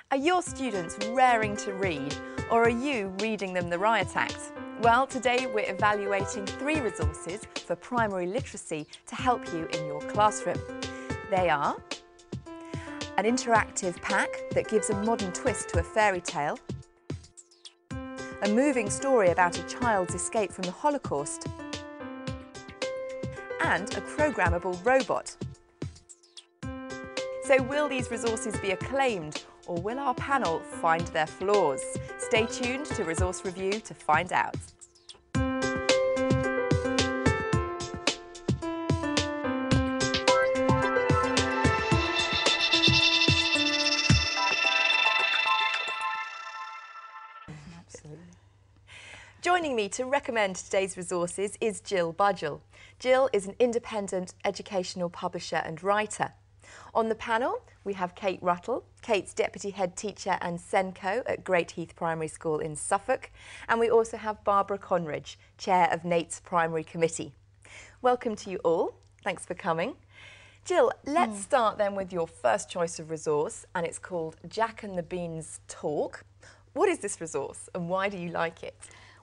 Are your students raring to read, or are you reading them the riot act? Well, today we're evaluating 3 resources for primary literacy to help you in your classroom. They are an interactive pack that gives a modern twist to a fairy tale, a moving story about a child's escape from the Holocaust, and a programmable robot. So will these resources be acclaimed, or will our panel find their flaws? Stay tuned to Resource Review to find out. Absolutely. Joining me to recommend today's resources is Jill Budgell. Jill is an independent educational publisher and writer. On the panel, we have Kate Ruttle. Kate's Deputy Head Teacher and Senko at Great Heath Primary School in Suffolk. And we also have Barbara Conridge, Chair of NATE's Primary Committee. Welcome to you all. Thanks for coming. Jill, let's start then with your first choice of resource, and it's called Jack and the Beanstalk. What is this resource and why do you like it?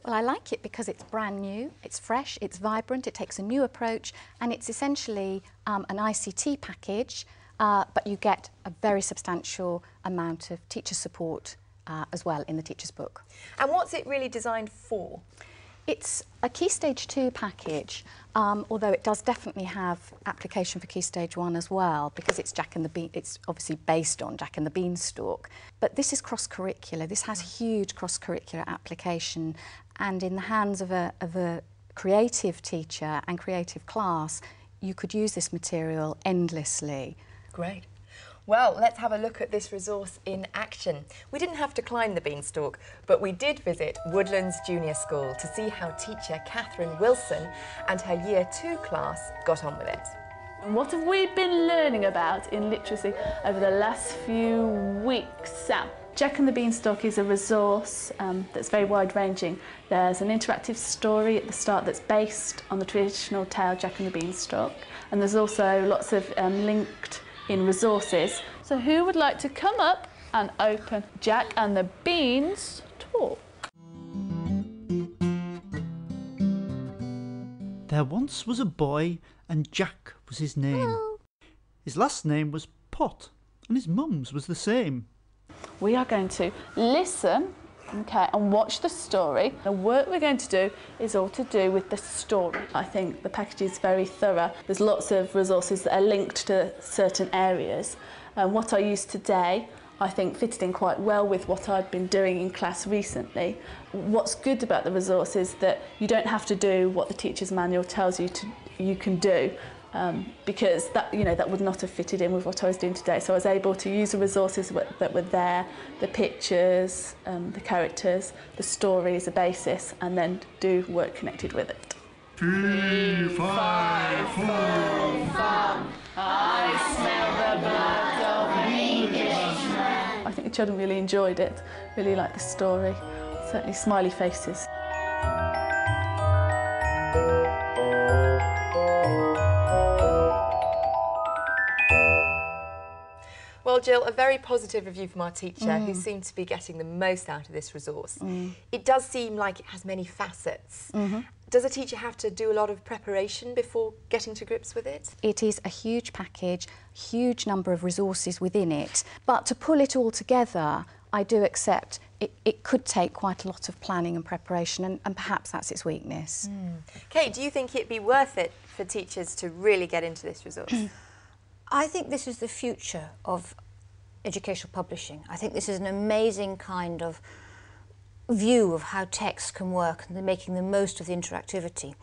Well, I like it because it's brand new, it's fresh, it's vibrant, it takes a new approach, and it's essentially an ICT package, but you get a very substantial amount of teacher support as well in the teacher's book. And what's it really designed for? It's a Key Stage 2 package, although it does definitely have application for Key Stage 1 as well, because it's it's obviously based on Jack and the Beanstalk. But this is cross-curricular. This has huge cross-curricular application, and in the hands of a creative teacher and creative class, you could use this material endlessly. Great. Well, let's have a look at this resource in action. We didn't have to climb the beanstalk, but we did visit Woodlands Junior School to see how teacher Catherine Wilson and her Year 2 class got on with it. What have we been learning about in literacy over the last few weeks, Sam? Jack and the Beanstalk is a resource that's very wide-ranging. There's an interactive story at the start that's based on the traditional tale Jack and the Beanstalk, and there's also lots of linked in resources. So who would like to come up and open Jack and the Beanstalk? There once was a boy and Jack was his name. Hello. His last name was Pot and his mum's was the same. We are going to listen, okay, and watch the story. The work we're going to do is all to do with the story. I think the package is very thorough. There's lots of resources that are linked to certain areas. What I used today, I think, fitted in quite well with what I'd been doing in class recently. What's good about the resource is that you don't have to do what the teacher's manual tells you you can do. Because that would not have fitted in with what I was doing today. So I was able to use the resources that were there, the pictures, the characters, the story as a basis, and then do work connected with it. 3, 5, 4, 5. I smell the blood of an Englishman. I think the children really enjoyed it, really liked the story. Certainly smiley faces. Well, Jill, a very positive review from our teacher who seemed to be getting the most out of this resource. It does seem like it has many facets. Does a teacher have to do a lot of preparation before getting to grips with it? It is a huge package, huge number of resources within it, but to pull it all together, I do accept it could take quite a lot of planning and preparation, and perhaps that's its weakness. Kate, do you think it'd be worth it for teachers to really get into this resource? I think this is the future of educational publishing. I think this is an amazing kind of view of how text can work and making the most of the interactivity.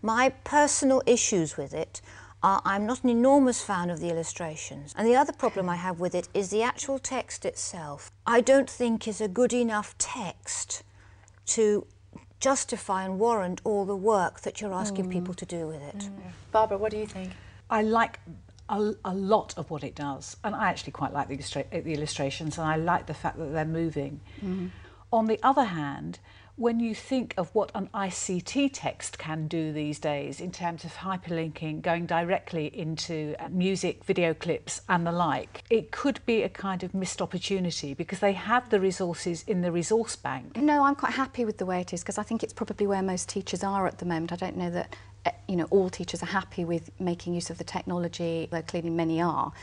My personal issues with it are I'm not an enormous fan of the illustrations, and the other problem I have with it is the actual text itself. I don't think is a good enough text to justify and warrant all the work that you're asking people to do with it. Barbara, what do you think? I like a lot of what it does, and I actually quite like the illustrations, and I like the fact that they're moving. On the other hand, when you think of what an ICT text can do these days in terms of hyperlinking, going directly into music, video clips and the like, it could be a kind of missed opportunity because they have the resources in the resource bank. No, I'm quite happy with the way it is because I think it's probably where most teachers are at the moment. I don't know that all teachers are happy with making use of the technology, though clearly many are.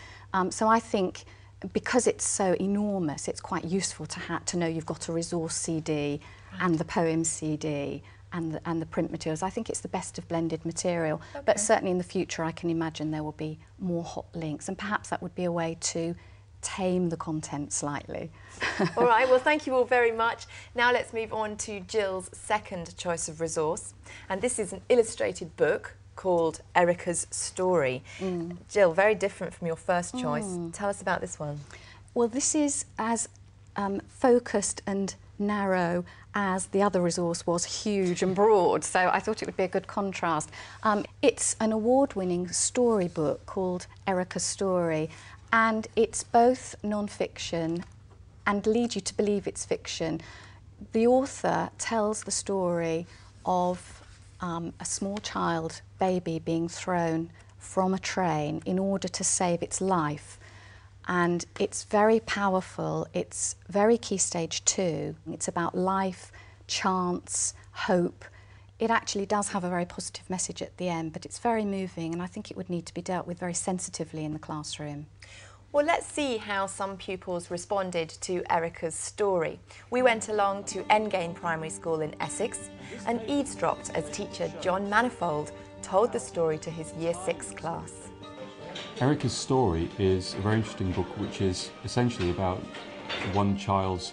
So I think because it's so enormous, it's quite useful to know you've got a resource CD and the poem CD and the print materials. I think it's the best of blended material. Okay. But certainly in the future, I can imagine there will be more hot links, and perhaps that would be a way to tame the content slightly. All right, well, thank you all very much. Now let's move on to Jill's second choice of resource, and this is an illustrated book called Erica's Story. Jill, very different from your first choice. Tell us about this one. Well, this is as focused and narrow as the other resource was huge and broad, so I thought it would be a good contrast. It's an award-winning storybook called Erica's Story, and it's both non-fiction and leads you to believe it's fiction. The author tells the story of a small child, baby, being thrown from a train in order to save its life. And it's very powerful, it's very Key Stage 2. It's about life, chance, hope. It actually does have a very positive message at the end, but it's very moving, and I think it would need to be dealt with very sensitively in the classroom. Well, let's see how some pupils responded to Erica's story. We went along to Engain Primary School in Essex and eavesdropped as teacher John Manifold told the story to his Year 6 class. Erica's Story is a very interesting book which is essentially about one child's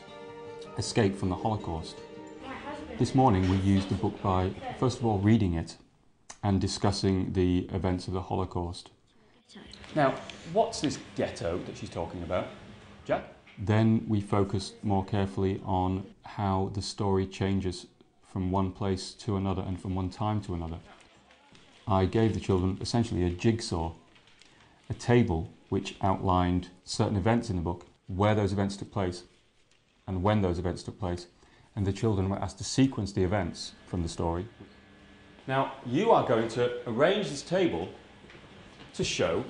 escape from the Holocaust. This morning we used the book by, first of all, reading it and discussing the events of the Holocaust. Now, what's this ghetto that she's talking about, Jack? Then we focused more carefully on how the story changes from one place to another and from one time to another. I gave the children essentially a jigsaw, a table which outlined certain events in the book, where those events took place and when those events took place, and the children were asked to sequence the events from the story. Now, you are going to arrange this table to show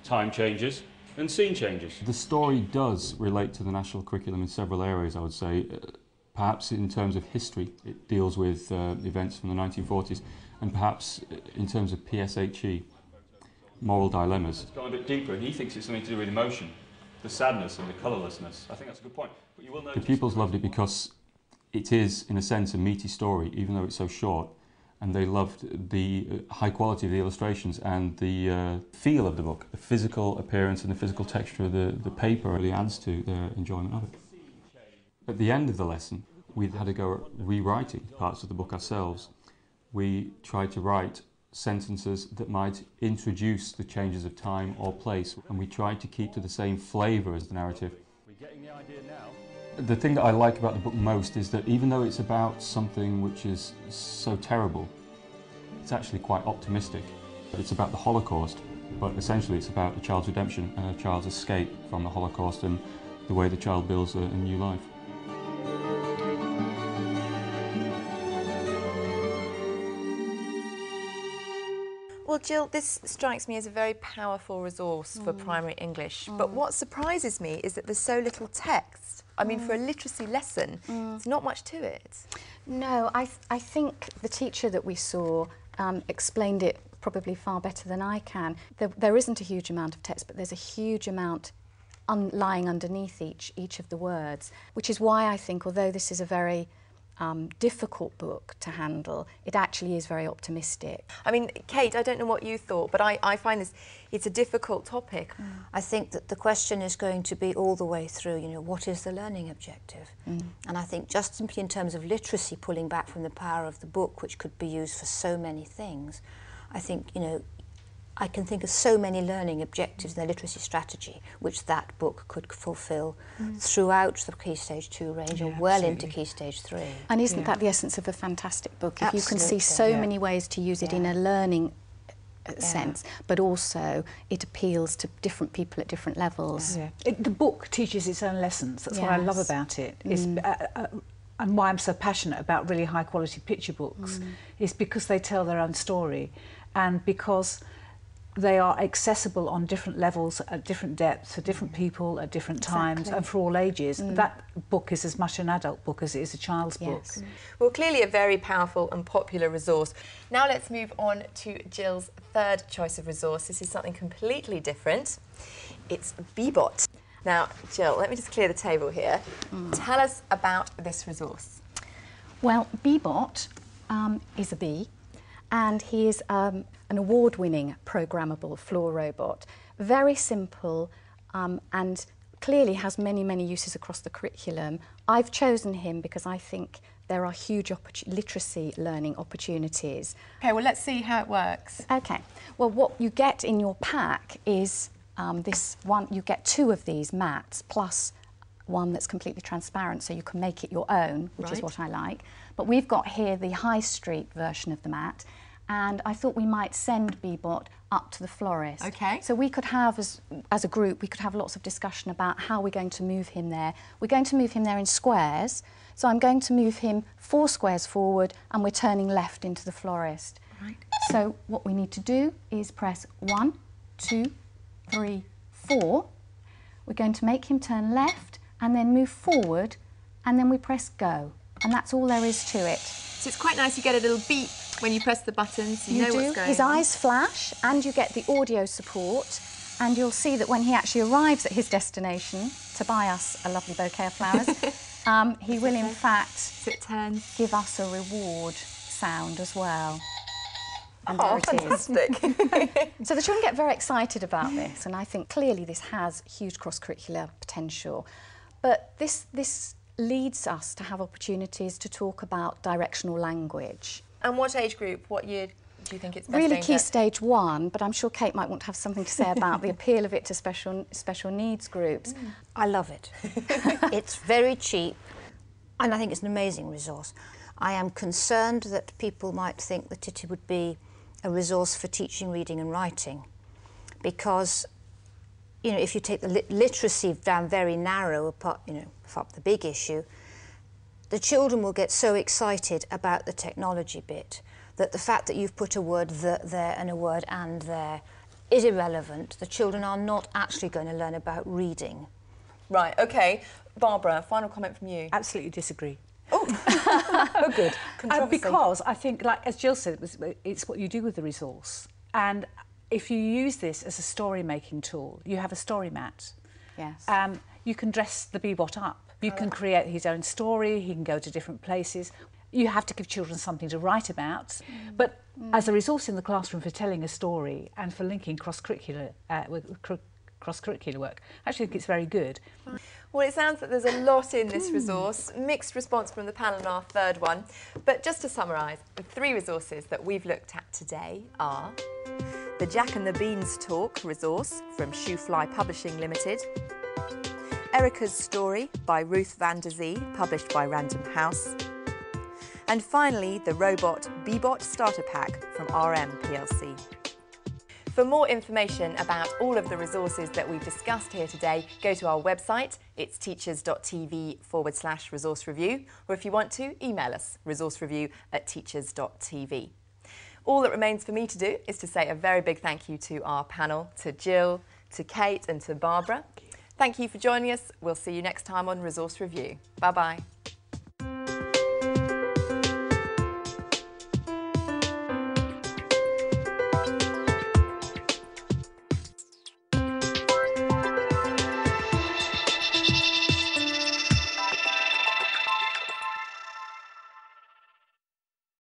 time changes and scene changes. The story does relate to the national curriculum in several areas, I would say. Perhaps in terms of history, it deals with events from the 1940s, and perhaps in terms of PSHE, moral dilemmas. It's gone a bit deeper, and he thinks it's something to do with emotion, the sadness and the colourlessness. I think that's a good point. But you will notice the pupils loved it because it is, in a sense, a meaty story, even though it's so short. And they loved the high quality of the illustrations and the feel of the book. The physical appearance and the physical texture of the paper really adds to their enjoyment of it. At the end of the lesson, we had to go rewriting parts of the book ourselves. We tried to write sentences that might introduce the changes of time or place, and we tried to keep to the same flavour as the narrative. We're getting the idea now. The thing that I like about the book most is that even though it's about something which is so terrible, it's actually quite optimistic. It's about the Holocaust, but essentially it's about a child's redemption and a child's escape from the Holocaust and the way the child builds a new life. Well, Jill, this strikes me as a very powerful resource for primary English, but what surprises me is that there's so little text. I mean, for a literacy lesson, there's not much to it. No, I think the teacher that we saw explained it probably far better than I can. There isn't a huge amount of text, but there's a huge amount lying underneath each of the words, which is why I think, although this is a very difficult book to handle, it actually is very optimistic. I mean, Kate, I don't know what you thought, but I find it's a difficult topic. I think that the question is going to be all the way through, you know, what is the learning objective? And I think just simply in terms of literacy, pulling back from the power of the book, which could be used for so many things, I think, you know, I can think of so many learning objectives in the literacy strategy which that book could fulfil throughout the Key Stage 2 range and well into Key Stage 3. And isn't that the essence of a fantastic book? If you can see Absolutely. so many ways to use it in a learning sense, but also it appeals to different people at different levels. The book teaches its own lessons. That's what I love Yes. about it. It's, and why I'm so passionate about really high quality picture books is because they tell their own story, and because they are accessible on different levels, at different depths, for different people, at different times, and for all ages. That book is as much an adult book as it is a child's book. Well, clearly a very powerful and popular resource. Now let's move on to Jill's third choice of resource. This is something completely different. It's Beebot. Now, Jill, let me just clear the table here. Tell us about this resource. Well, Beebot is a bee, and he is an award-winning programmable floor robot. Very simple and clearly has many, many uses across the curriculum. I've chosen him because I think there are huge literacy learning opportunities. OK, well, let's see how it works. OK, well, what you get in your pack is this one. You get 2 of these mats plus one that's completely transparent, so you can make it your own, which is what I like. But we've got here the high street version of the mat, and I thought we might send Beebot up to the florist. OK. So we could have, as a group, we could have lots of discussion about how we're going to move him there. We're going to move him there in squares, so I'm going to move him 4 squares forward, and we're turning left into the florist. Right. So what we need to do is press 1, 2, 3, 4. We're going to make him turn left and then move forward, and then we press go. And that's all there is to it. So it's quite nice, you get a little beep when you press the buttons, so you know what's going His on. eyes flash, and you get the audio support, and you'll see that when he actually arrives at his destination to buy us a lovely bouquet of flowers, he will in fact So it turns. give us a reward sound as well. And Oh, there it is. fantastic. So the children get very excited about this, and I think clearly this has huge cross-curricular potential. But this leads us to have opportunities to talk about directional language. And what age group, what year do you think it's best Really aimed key at? stage 1, but I'm sure Kate might want to have something to say about the appeal of it to special needs groups. I love it. It's very cheap, and I think it's an amazing resource. I am concerned that people might think that it would be a resource for teaching reading and writing, because, you know, if you take the literacy down very narrow, apart, you know, up the big issue, the children will get so excited about the technology bit that the fact that you've put a word there and a word and there is irrelevant. The children are not actually going to learn about reading. Right, OK. Barbara, final comment from you. Absolutely disagree. Oh, good. Because I think, like as Jill said, it's what you do with the resource. And if you use this as a story-making tool, you have a story mat. Yes. You can dress the Beebot up. You can create his own story. He can go to different places. You have to give children something to write about. But as a resource in the classroom for telling a story and for linking cross-curricular work, I actually think it's very good. Well, it sounds that there's a lot in this resource. Mixed response from the panel on our third one. But just to summarise, the 3 resources that we've looked at today are the Jack and the Beanstalk resource from Shoefly Publishing Limited, Erica's Story by Ruth van der Zee, published by Random House, and finally the robot Beebot Starter Pack from RM plc. For more information about all of the resources that we've discussed here today, go to our website. It's teachers.tv/resource review, or if you want to, email us, resourcereview@teachers.tv. All that remains for me to do is to say a very big thank you to our panel, to Jill, to Kate and to Barbara. Thank you for joining us. We'll see you next time on Resource Review. Bye-bye.